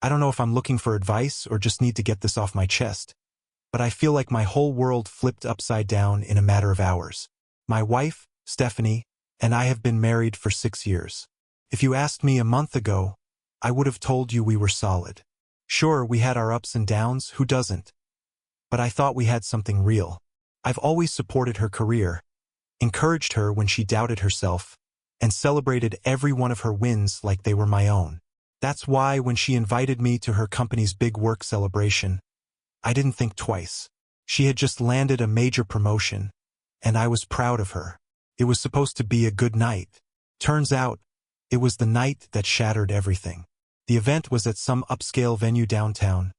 I don't know if I'm looking for advice or just need to get this off my chest, but I feel like my whole world flipped upside down in a matter of hours. My wife, Stephanie, and I have been married for 6 years. If you asked me a month ago, I would have told you we were solid. Sure, we had our ups and downs, who doesn't? But I thought we had something real. I've always supported her career, encouraged her when she doubted herself, and celebrated every one of her wins like they were my own. That's why when she invited me to her company's big work celebration, I didn't think twice. She had just landed a major promotion, and I was proud of her. It was supposed to be a good night. Turns out, it was the night that shattered everything. The event was at some upscale venue downtown.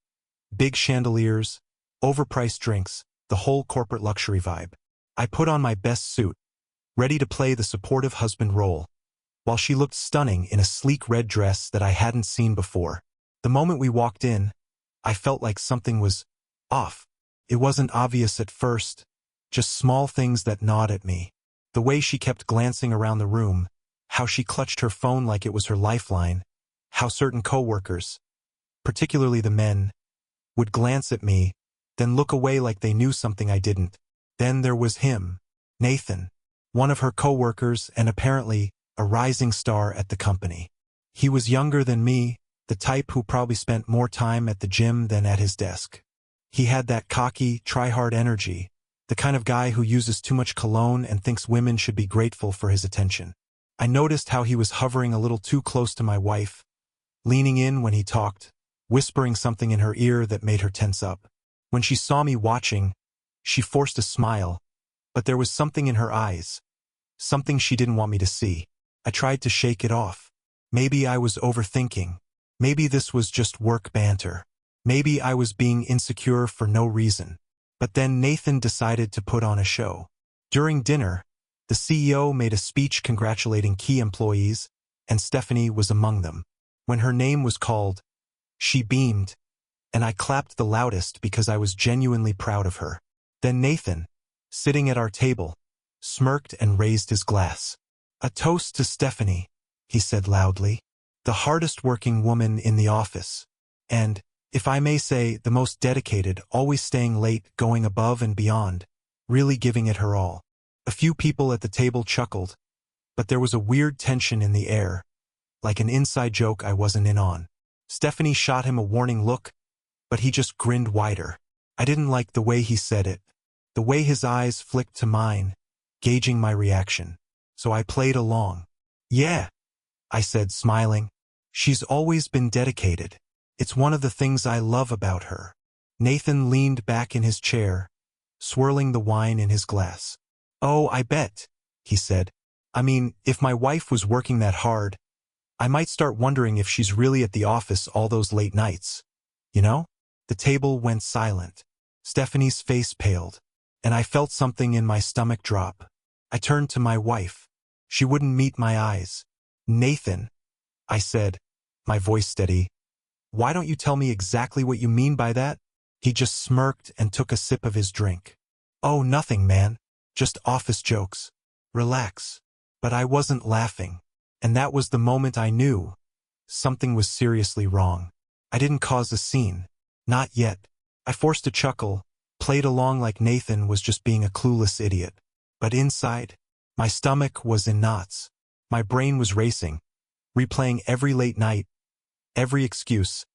Big chandeliers, overpriced drinks, the whole corporate luxury vibe. I put on my best suit, ready to play the supportive husband role, while she looked stunning in a sleek red dress that I hadn't seen before. The moment we walked in, I felt like something was off. It wasn't obvious at first, just small things that gnawed at me. The way she kept glancing around the room, how she clutched her phone like it was her lifeline, how certain coworkers, particularly the men, would glance at me, then look away like they knew something I didn't. Then there was him, Nathan, one of her coworkers and apparently a rising star at the company. He was younger than me, the type who probably spent more time at the gym than at his desk. He had that cocky, try-hard energy, the kind of guy who uses too much cologne and thinks women should be grateful for his attention. I noticed how he was hovering a little too close to my wife, leaning in when he talked, whispering something in her ear that made her tense up. When she saw me watching, she forced a smile, but there was something in her eyes, something she didn't want me to see. I tried to shake it off. Maybe I was overthinking. Maybe this was just work banter. Maybe I was being insecure for no reason. But then Nathan decided to put on a show. During dinner, the CEO made a speech congratulating key employees, and Stephanie was among them. When her name was called, she beamed, and I clapped the loudest because I was genuinely proud of her. Then Nathan, sitting at our table, smirked and raised his glass. "A toast to Stephanie," he said loudly. "The hardest working woman in the office. And, if I may say, the most dedicated, always staying late, going above and beyond, really giving it her all." A few people at the table chuckled, but there was a weird tension in the air, like an inside joke I wasn't in on. Stephanie shot him a warning look, but he just grinned wider. I didn't like the way he said it, the way his eyes flicked to mine, gauging my reaction. So I played along. "Yeah," I said, smiling. "She's always been dedicated. It's one of the things I love about her." Nathan leaned back in his chair, swirling the wine in his glass. "Oh, I bet," he said. "I mean, if my wife was working that hard, I might start wondering if she's really at the office all those late nights. You know?" The table went silent. Stephanie's face paled, and I felt something in my stomach drop. I turned to my wife. She wouldn't meet my eyes. "Nathan," I said, my voice steady, "why don't you tell me exactly what you mean by that?" He just smirked and took a sip of his drink. "Oh, nothing, man. Just office jokes. Relax." But I wasn't laughing, and that was the moment I knew something was seriously wrong. I didn't cause a scene. Not yet. I forced a chuckle, played along like Nathan was just being a clueless idiot. But inside, my stomach was in knots. My brain was racing, replaying every late night, every excuse,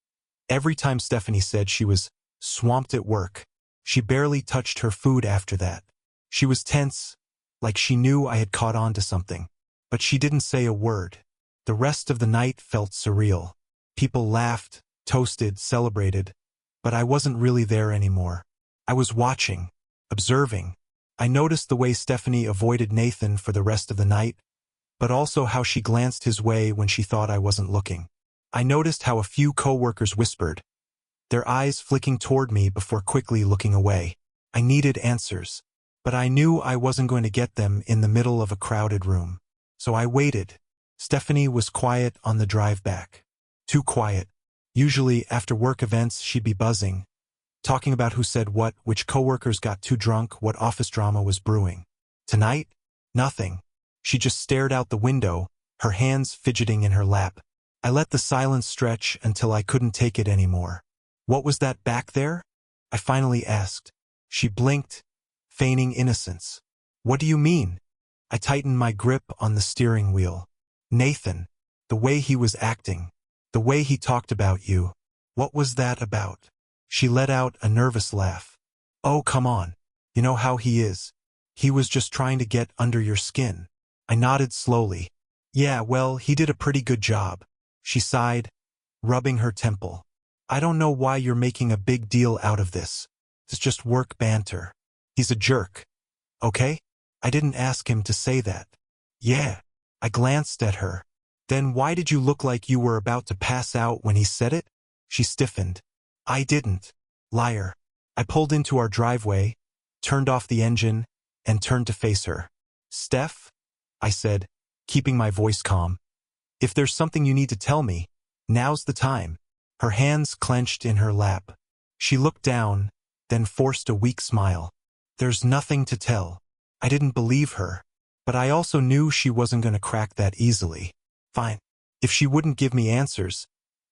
every time Stephanie said she was swamped at work. She barely touched her food after that. She was tense, like she knew I had caught on to something. But she didn't say a word. The rest of the night felt surreal. People laughed, toasted, celebrated, but I wasn't really there anymore. I was watching, observing. I noticed the way Stephanie avoided Nathan for the rest of the night, but also how she glanced his way when she thought I wasn't looking. I noticed how a few coworkers whispered, their eyes flicking toward me before quickly looking away. I needed answers, but I knew I wasn't going to get them in the middle of a crowded room. So I waited. Stephanie was quiet on the drive back. Too quiet. Usually, after work events, she'd be buzzing, talking about who said what, which coworkers got too drunk, what office drama was brewing. Tonight, nothing. She just stared out the window, her hands fidgeting in her lap. I let the silence stretch until I couldn't take it anymore. What was that back there? I finally asked. She blinked, feigning innocence. What do you mean? I tightened my grip on the steering wheel. Nathan, the way he was acting, the way he talked about you. What was that about? She let out a nervous laugh. Oh, come on. You know how he is. He was just trying to get under your skin. I nodded slowly. Yeah, well, he did a pretty good job. She sighed, rubbing her temple. I don't know why you're making a big deal out of this. It's just work banter. He's a jerk. Okay? I didn't ask him to say that. Yeah. I glanced at her. Then why did you look like you were about to pass out when he said it? She stiffened. I didn't. Liar. I pulled into our driveway, turned off the engine, and turned to face her. Steph? I said, keeping my voice calm. If there's something you need to tell me, now's the time. Her hands clenched in her lap. She looked down, then forced a weak smile. There's nothing to tell. I didn't believe her, but I also knew she wasn't going to crack that easily. Fine. If she wouldn't give me answers,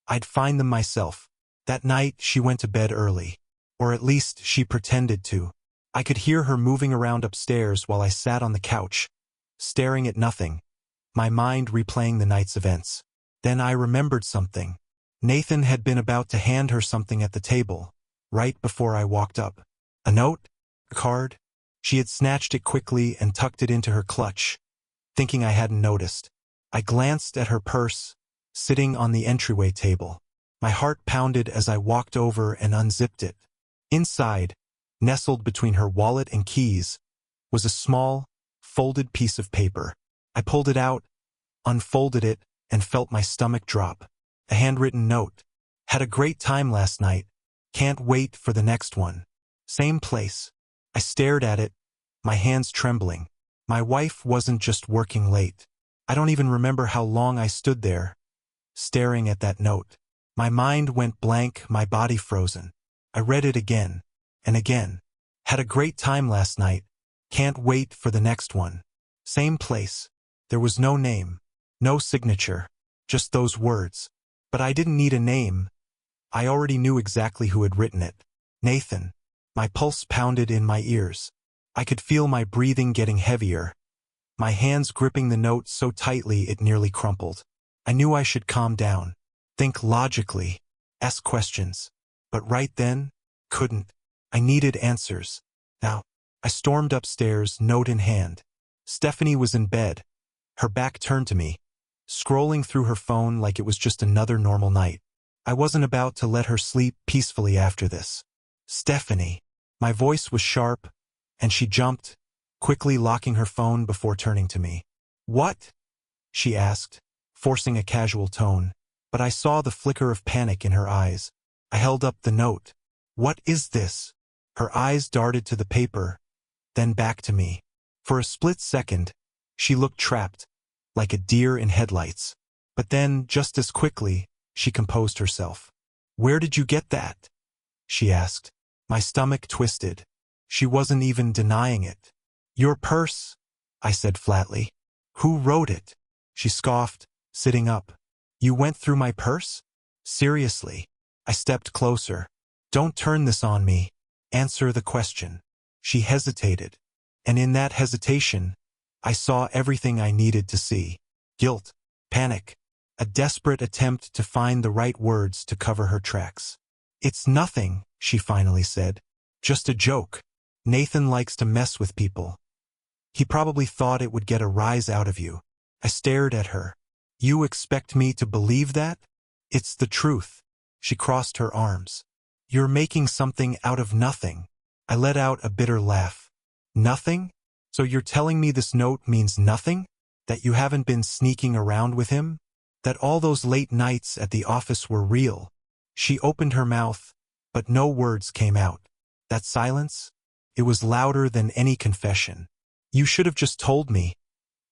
I'd find them myself. That night, she went to bed early. Or at least she pretended to. I could hear her moving around upstairs while I sat on the couch, staring at nothing, my mind replaying the night's events. Then I remembered something. Nathan had been about to hand her something at the table, right before I walked up. A note? A card? She had snatched it quickly and tucked it into her clutch, thinking I hadn't noticed. I glanced at her purse, sitting on the entryway table. My heart pounded as I walked over and unzipped it. Inside, nestled between her wallet and keys, was a small, folded piece of paper. I pulled it out, unfolded it, and felt my stomach drop. A handwritten note. Had a great time last night. Can't wait for the next one. Same place. I stared at it, my hands trembling. My wife wasn't just working late. I don't even remember how long I stood there, staring at that note. My mind went blank, my body frozen. I read it again, and again. Had a great time last night. Can't wait for the next one. Same place. There was no name, no signature, just those words. But I didn't need a name. I already knew exactly who had written it. Nathan. My pulse pounded in my ears. I could feel my breathing getting heavier, my hands gripping the note so tightly it nearly crumpled. I knew I should calm down, think logically, ask questions. But right then, couldn't. I needed answers. Now, I stormed upstairs, note in hand. Stephanie was in bed, her back turned to me, scrolling through her phone like it was just another normal night. I wasn't about to let her sleep peacefully after this. Stephanie. My voice was sharp, and she jumped, quickly locking her phone before turning to me. What? She asked, forcing a casual tone, but I saw the flicker of panic in her eyes. I held up the note. What is this? Her eyes darted to the paper, then back to me. For a split second, she looked trapped, like a deer in headlights. But then, just as quickly, she composed herself. Where did you get that? She asked. My stomach twisted. She wasn't even denying it. Your purse, I said flatly. Who wrote it? She scoffed, sitting up. You went through my purse? Seriously. I stepped closer. Don't turn this on me. Answer the question. She hesitated. And in that hesitation, I saw everything I needed to see. Guilt, panic, a desperate attempt to find the right words to cover her tracks. It's nothing, she finally said. Just a joke. Nathan likes to mess with people. He probably thought it would get a rise out of you. I stared at her. You expect me to believe that? It's the truth. She crossed her arms. You're making something out of nothing. I let out a bitter laugh. Nothing? So you're telling me this note means nothing? That you haven't been sneaking around with him? That all those late nights at the office were real? She opened her mouth, but no words came out. That silence? It was louder than any confession. You should have just told me,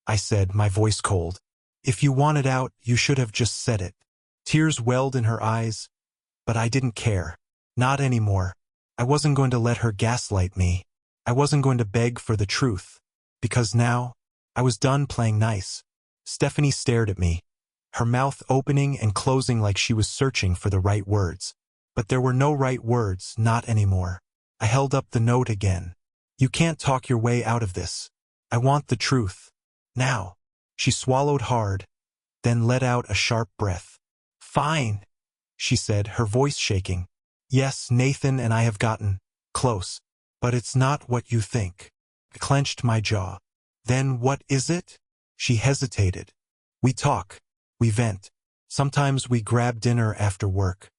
I said, my voice cold. If you wanted out, you should have just said it. Tears welled in her eyes, but I didn't care. Not anymore. I wasn't going to let her gaslight me. I wasn't going to beg for the truth. Because now, I was done playing nice. Stephanie stared at me, her mouth opening and closing like she was searching for the right words. But there were no right words, not anymore. I held up the note again. You can't talk your way out of this. I want the truth. Now. She swallowed hard, then let out a sharp breath. Fine, she said, her voice shaking. Yes, Nathan and I have gotten close, but it's not what you think. I clenched my jaw. Then what is it? She hesitated. We talk. We vent. Sometimes we grab dinner after work.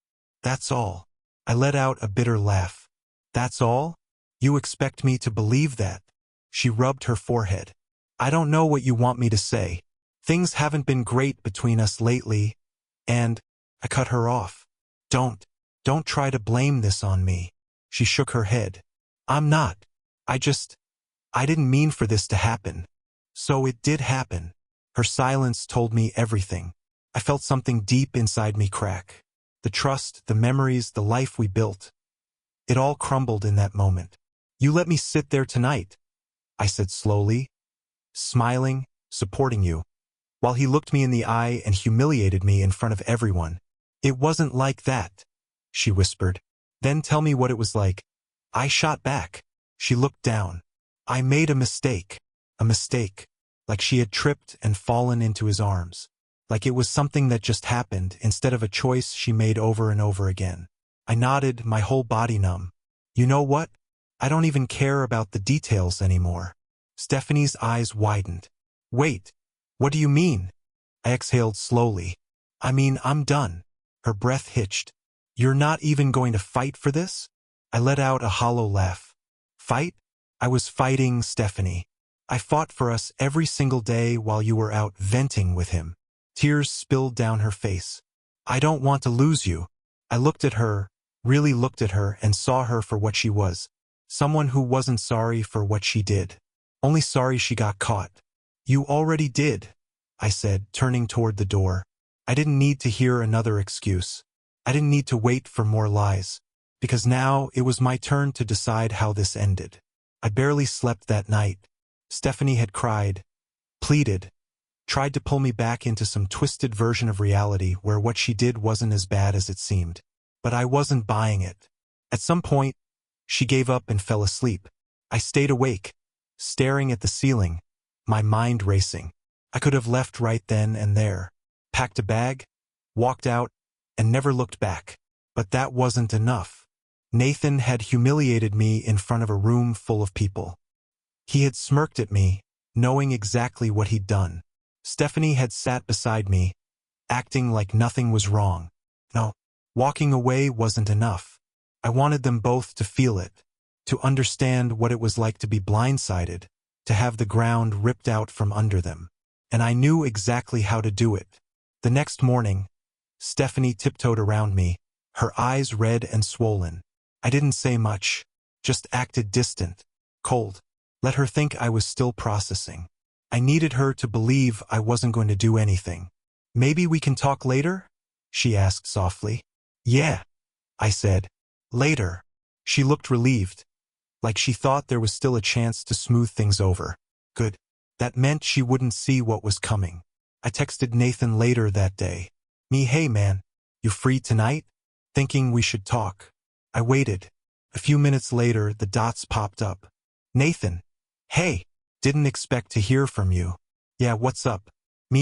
That's all. I let out a bitter laugh. That's all? You expect me to believe that? She rubbed her forehead. I don't know what you want me to say. Things haven't been great between us lately, and I cut her off. Don't try to blame this on me. She shook her head. I'm not. I didn't mean for this to happen. So it did happen. Her silence told me everything. I felt something deep inside me crack. The trust, the memories, the life we built. It all crumbled in that moment. You let me sit there tonight, I said slowly, smiling, supporting you, while he looked me in the eye and humiliated me in front of everyone. It wasn't like that, she whispered. Then tell me what it was like. I shot back. She looked down. I made a mistake, like she had tripped and fallen into his arms, like it was something that just happened instead of a choice she made over and over again. I nodded, my whole body numb. You know what? I don't even care about the details anymore. Stephanie's eyes widened. Wait, what do you mean? I exhaled slowly. I mean, I'm done. Her breath hitched. You're not even going to fight for this? I let out a hollow laugh. Fight? I was fighting Stephanie. I fought for us every single day while you were out venting with him. Tears spilled down her face. I don't want to lose you. I looked at her, really looked at her, and saw her for what she was. Someone who wasn't sorry for what she did. Only sorry she got caught. You already did, I said, turning toward the door. I didn't need to hear another excuse. I didn't need to wait for more lies. Because now it was my turn to decide how this ended. I barely slept that night. Stephanie had cried, pleaded, tried to pull me back into some twisted version of reality where what she did wasn't as bad as it seemed. But I wasn't buying it. At some point, she gave up and fell asleep. I stayed awake, staring at the ceiling, my mind racing. I could have left right then and there, packed a bag, walked out, and never looked back. But that wasn't enough. Nathan had humiliated me in front of a room full of people. He had smirked at me, knowing exactly what he'd done. Stephanie had sat beside me, acting like nothing was wrong. No, walking away wasn't enough. I wanted them both to feel it, to understand what it was like to be blindsided, to have the ground ripped out from under them. And I knew exactly how to do it. The next morning, Stephanie tiptoed around me, her eyes red and swollen. I didn't say much, just acted distant, cold. Let her think I was still processing. I needed her to believe I wasn't going to do anything. Maybe we can talk later? She asked softly. Yeah, I said. Later. She looked relieved, like she thought there was still a chance to smooth things over. Good. That meant she wouldn't see what was coming. I texted Nathan later that day. Hey man, you free tonight? Thinking we should talk. I waited. A few minutes later, the dots popped up. Nathan. Hey. Didn't expect to hear from you. Yeah, what's up?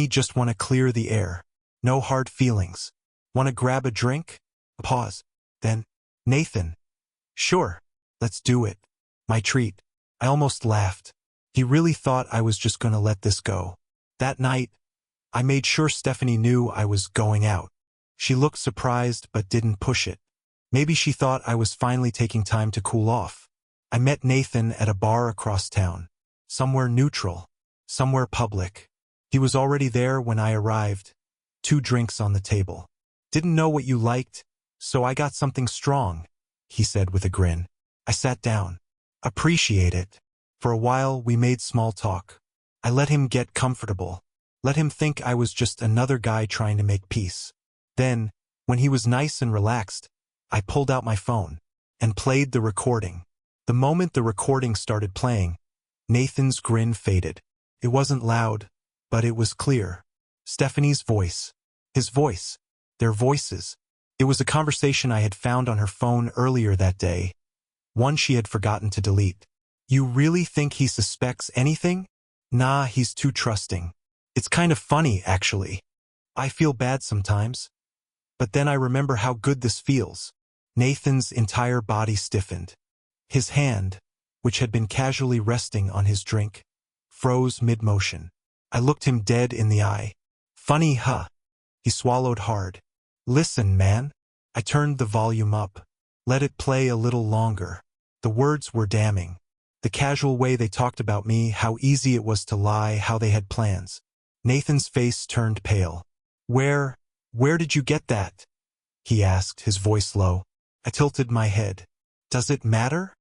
Just want to clear the air. No hard feelings. Want to grab a drink? A pause. Then, Nathan. Sure. Let's do it. My treat. I almost laughed. He really thought I was just going to let this go. That night, I made sure Stephanie knew I was going out. She looked surprised but didn't push it. Maybe she thought I was finally taking time to cool off. I met Nathan at a bar across town. Somewhere neutral. Somewhere public. He was already there when I arrived. 2 drinks on the table. Didn't know what you liked, so I got something strong, he said with a grin. I sat down. Appreciate it. For a while, we made small talk. I let him get comfortable. Let him think I was just another guy trying to make peace. Then, when he was nice and relaxed, I pulled out my phone and played the recording. The moment the recording started playing, Nathan's grin faded. It wasn't loud, but it was clear. Stephanie's voice. His voice. Their voices. It was a conversation I had found on her phone earlier that day, one she had forgotten to delete. You really think he suspects anything? Nah, he's too trusting. It's kind of funny, actually. I feel bad sometimes. But then I remember how good this feels. Nathan's entire body stiffened. His hand, which had been casually resting on his drink, froze mid-motion. I looked him dead in the eye. Funny, huh? He swallowed hard. Listen, man. I turned the volume up. Let it play a little longer. The words were damning. The casual way they talked about me, how easy it was to lie, how they had plans. Nathan's face turned pale. Where did you get that? He asked, his voice low. I tilted my head. Does it matter?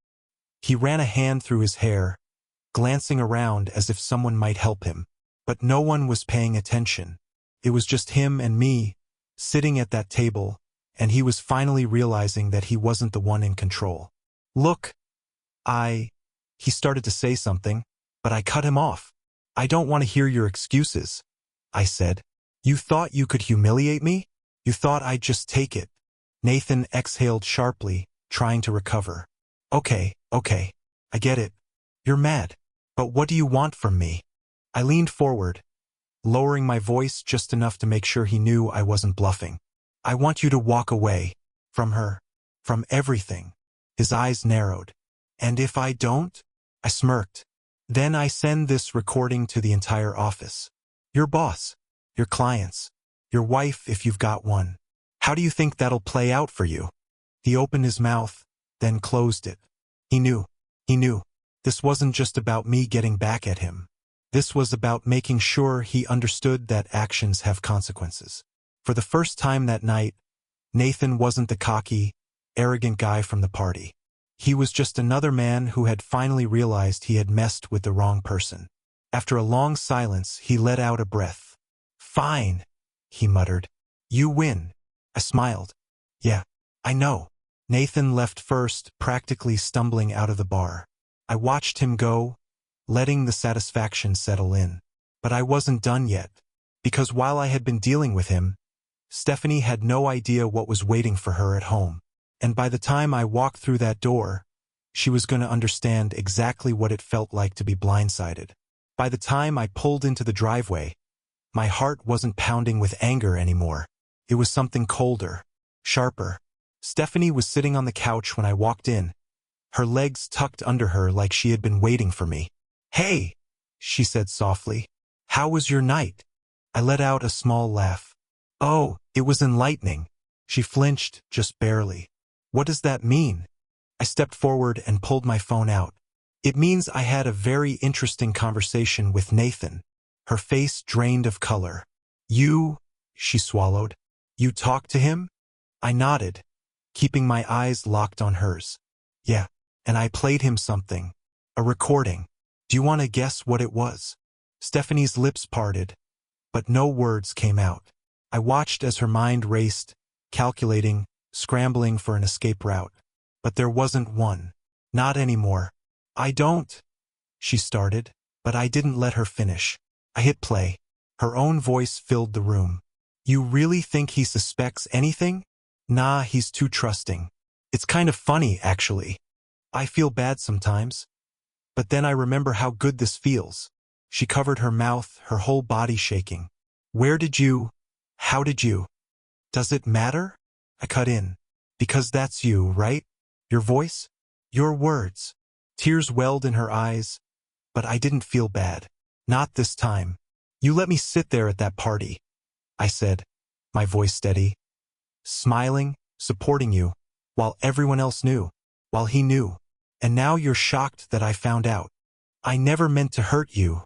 He ran a hand through his hair, glancing around as if someone might help him. But no one was paying attention. It was just him and me, sitting at that table, and he was finally realizing that he wasn't the one in control. Look, he started to say something, but I cut him off. I don't want to hear your excuses, I said. You thought you could humiliate me? You thought I'd just take it. Nathan exhaled sharply, trying to recover. Okay, I get it. You're mad. But what do you want from me? I leaned forward, lowering my voice just enough to make sure he knew I wasn't bluffing. I want you to walk away. From her. From everything. His eyes narrowed. And if I don't? I smirked. Then I send this recording to the entire office. Your boss. Your clients. Your wife if you've got one. How do you think that'll play out for you? He opened his mouth, then closed it. He knew. This wasn't just about me getting back at him. This was about making sure he understood that actions have consequences. For the first time that night, Nathan wasn't the cocky, arrogant guy from the party. He was just another man who had finally realized he had messed with the wrong person. After a long silence, he let out a breath. Fine, he muttered. You win. I smiled. Yeah, I know. Nathan left first, practically stumbling out of the bar. I watched him go, letting the satisfaction settle in. But I wasn't done yet, because while I had been dealing with him, Stephanie had no idea what was waiting for her at home. And by the time I walked through that door, she was going to understand exactly what it felt like to be blindsided. By the time I pulled into the driveway, my heart wasn't pounding with anger anymore. It was something colder, sharper. Stephanie was sitting on the couch when I walked in, her legs tucked under her like she had been waiting for me. Hey, she said softly. How was your night? I let out a small laugh. Oh, it was enlightening. She flinched, just barely. What does that mean? I stepped forward and pulled my phone out. It means I had a very interesting conversation with Nathan. Her face drained of color. You, she swallowed. You talked to him? I nodded, keeping my eyes locked on hers. Yeah, and I played him something. A recording. Do you want to guess what it was? Stephanie's lips parted, but no words came out. I watched as her mind raced, calculating, scrambling for an escape route. But there wasn't one. Not anymore. I don't, she started, but I didn't let her finish. I hit play. Her own voice filled the room. You really think he suspects anything? Nah, he's too trusting. It's kind of funny, actually. I feel bad sometimes. But then I remember how good this feels. She covered her mouth, her whole body shaking. How did you? Does it matter? I cut in. Because that's you, right? Your voice? Your words. Tears welled in her eyes, but I didn't feel bad. Not this time. You let me sit there at that party, I said, my voice steady. Smiling, supporting you, while everyone else knew, while he knew. And now you're shocked that I found out. I never meant to hurt you,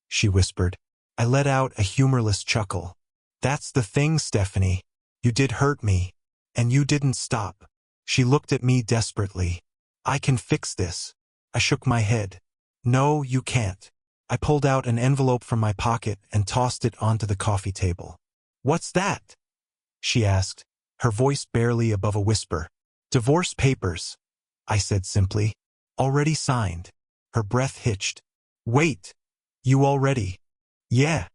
she whispered. I let out a humorless chuckle. That's the thing, Stephanie. You did hurt me, and you didn't stop. She looked at me desperately. I can fix this. I shook my head. No, you can't. I pulled out an envelope from my pocket and tossed it onto the coffee table. What's that? She asked, her voice barely above a whisper. Divorce papers, I said simply. Already signed. Her breath hitched. Wait, you already? Yeah,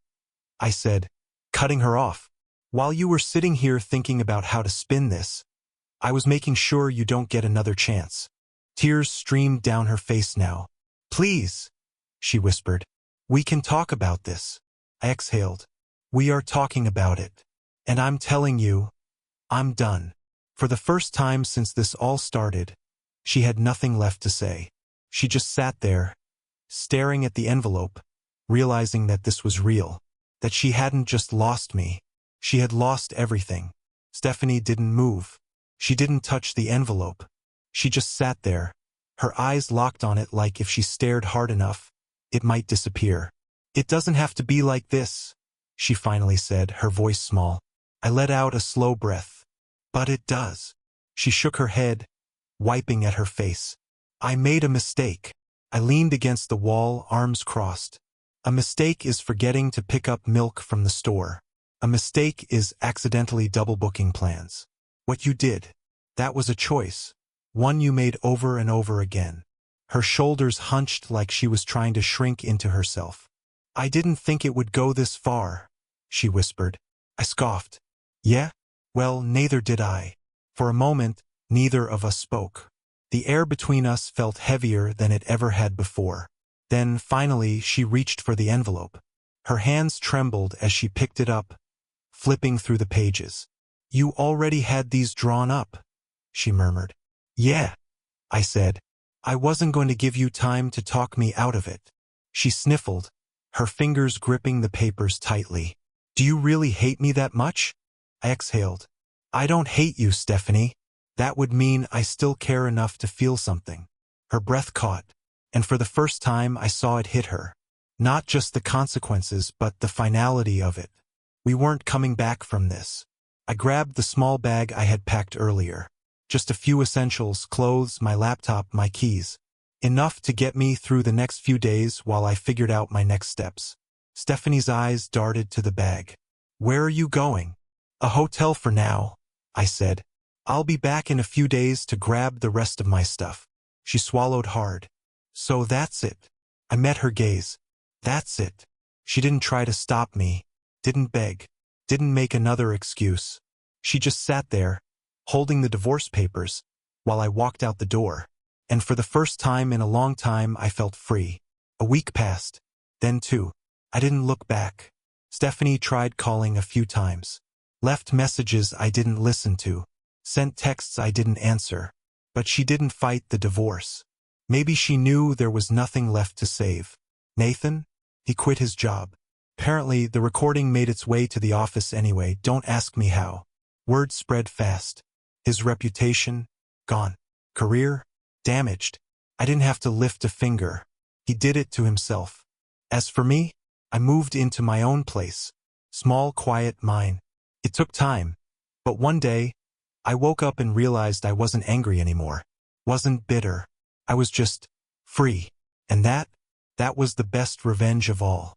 I said, cutting her off. While you were sitting here thinking about how to spin this, I was making sure you don't get another chance. Tears streamed down her face now. Please, she whispered. We can talk about this. I exhaled. We are talking about it. And I'm telling you, I'm done. For the first time since this all started, she had nothing left to say. She just sat there, staring at the envelope, realizing that this was real, that she hadn't just lost me. She had lost everything. Stephanie didn't move. She didn't touch the envelope. She just sat there, her eyes locked on it like if she stared hard enough, it might disappear. It doesn't have to be like this, she finally said, her voice small. I let out a slow breath. But it does. She shook her head, wiping at her face. I made a mistake. I leaned against the wall, arms crossed. A mistake is forgetting to pick up milk from the store. A mistake is accidentally double-booking plans. What you did, that was a choice. One you made over and over again. Her shoulders hunched like she was trying to shrink into herself. I didn't think it would go this far, she whispered. I scoffed. Yeah? Well, neither did I. For a moment, neither of us spoke. The air between us felt heavier than it ever had before. Then, finally, she reached for the envelope. Her hands trembled as she picked it up, flipping through the pages. You already had these drawn up, she murmured. Yeah, I said. I wasn't going to give you time to talk me out of it. She sniffled, her fingers gripping the papers tightly. Do you really hate me that much? I exhaled. I don't hate you, Stephanie. That would mean I still care enough to feel something. Her breath caught, and for the first time I saw it hit her. Not just the consequences, but the finality of it. We weren't coming back from this. I grabbed the small bag I had packed earlier. Just a few essentials, clothes, my laptop, my keys. Enough to get me through the next few days while I figured out my next steps. Stephanie's eyes darted to the bag. Where are you going? A hotel for now, I said. I'll be back in a few days to grab the rest of my stuff. She swallowed hard. So that's it. I met her gaze. That's it. She didn't try to stop me, didn't beg, didn't make another excuse. She just sat there, holding the divorce papers, while I walked out the door. And for the first time in a long time I felt free. A week passed. Then two. I didn't look back. Stephanie tried calling a few times. Left messages I didn't listen to. Sent texts I didn't answer. But she didn't fight the divorce. Maybe she knew there was nothing left to save. Nathan? He quit his job. Apparently, the recording made its way to the office anyway. Don't ask me how. Word spread fast. His reputation? Gone. Career? Damaged. I didn't have to lift a finger. He did it to himself. As for me, I moved into my own place. Small, quiet, mine. It took time. But one day, I woke up and realized I wasn't angry anymore. Wasn't bitter. I was just free. And that was the best revenge of all.